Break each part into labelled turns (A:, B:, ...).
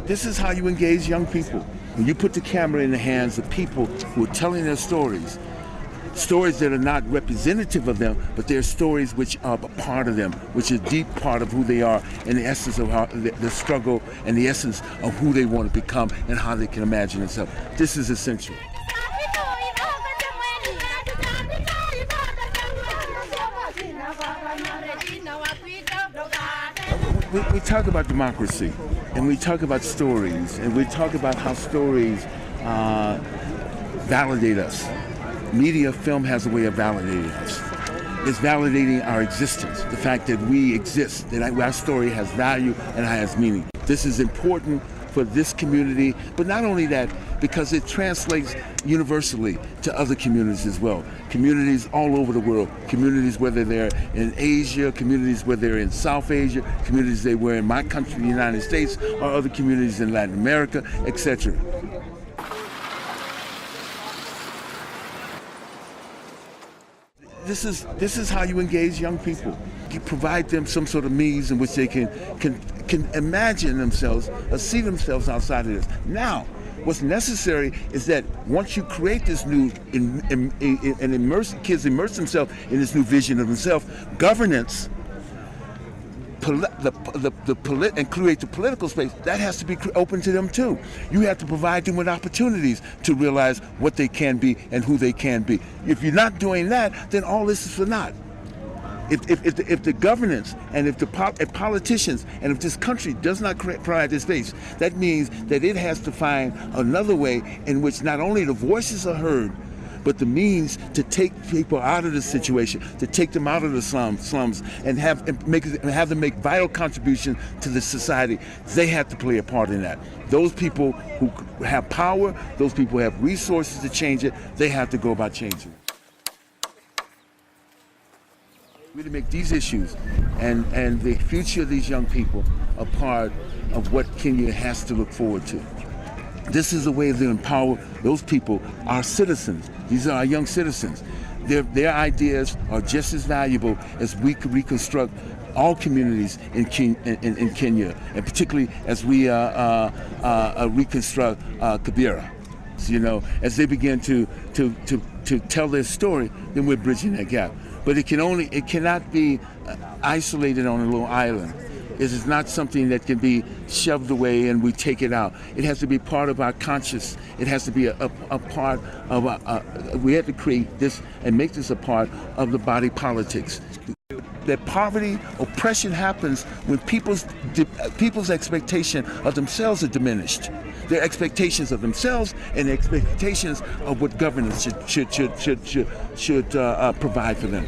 A: This is how you engage young people. When you put the camera in the hands of people who are telling their stories that are not representative of them, but they're stories which are a part of them, which is a deep part of who they are, and the essence of how the struggle and the essence of who they want to become and how they can imagine themselves. This is essential. We talk about democracy, and we talk about stories, and we talk about how stories validate us. Media, film has a way of validating us. It's validating our existence, the fact that we exist, that our story has value and has meaning. This is important for this community, but not only that, because it translates universally to other communities as well. Communities all over the world, communities whether they're in Asia, communities whether they're in South Asia, communities they were in my country, the United States, or other communities in Latin America, etc. This is how you engage young people. You provide them some sort of means in which they can imagine themselves or see themselves outside of this. Now, what's necessary is that once you create this new kids immerse themselves in this new vision of themselves, governance, and create the political space, that has to be open to them too. You have to provide them with opportunities to realize what they can be and who they can be. If you're not doing that, then all this is for naught. If the governance and if politicians and if this country does not provide this space, that means that it has to find another way in which not only the voices are heard, but the means to take people out of the situation, to take them out of the slums, and have them make vital contributions to the society. They have to play a part in that. Those people who have power, those people who have resources to change it, they have to go about changing it. Really make these issues and the future of these young people a part of what Kenya has to look forward to. This is a way to empower those people, our citizens. These are our young citizens. Their ideas are just as valuable as we could reconstruct all communities in Kenya, and particularly as we reconstruct Kibera. You know, as they begin to tell their story, then we're bridging that gap. But it cannot be isolated on a little island. It is not something that can be shoved away and we take it out. It has to be part of our conscious. It has to be a part of we have to create this and make this a part of the body politics. That poverty, oppression happens when people's expectation of themselves are diminished. Their expectations of themselves and their expectations of what governance should provide for them.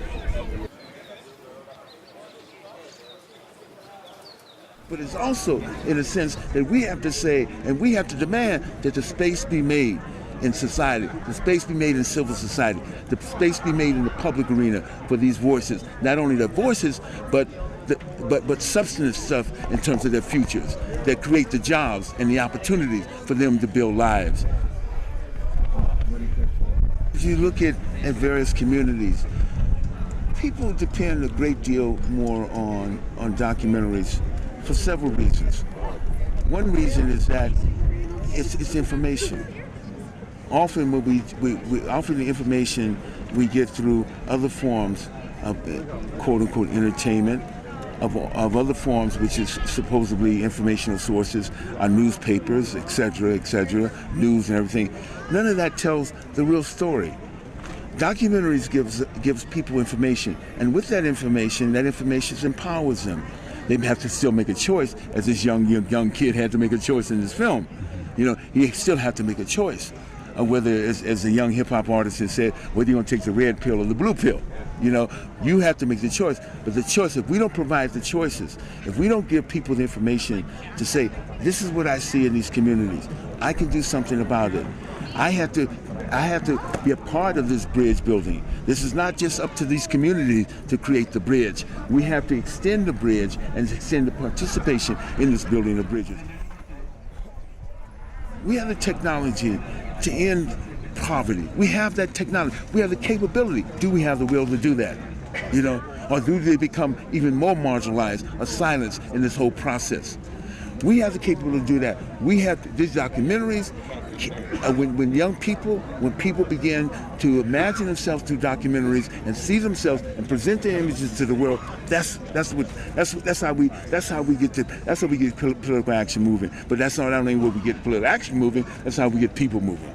A: But it's also, in a sense, that we have to say and we have to demand that the space be made in society, the space be made in civil society, the space be made in the public arena for these voices. Not only their voices, but substantive stuff in terms of their futures that create the jobs and the opportunities for them to build lives. If you look at various communities, people depend a great deal more on documentaries for several reasons. One reason is that it's information. Often often the information we get through other forms of quote unquote entertainment, of other forms which is supposedly informational sources, our newspapers, etc., news and everything. None of that tells the real story. Documentaries gives people information, and with that information empowers them. They have to still make a choice, as this young kid had to make a choice in this film. You know, he still had to make a choice of whether, as a young hip-hop artist has said, whether you're going to take the red pill or the blue pill. You know, you have to make the choice. But the choice, if we don't provide the choices, if we don't give people the information to say, this is what I see in these communities, I can do something about it. I have to be a part of this bridge building. This is not just up to these communities to create the bridge. We have to extend the bridge and extend the participation in this building of bridges. We have the technology to end poverty. We have that technology. We have the capability. Do we have the will to do that? You know, or do they become even more marginalized or silenced in this whole process? We have the capability to do that. We have these documentaries. When young people, when people begin to imagine themselves through documentaries and see themselves and present their images to the world, that's how we get political action moving. But that's not only where we get political action moving. That's how we get people moving.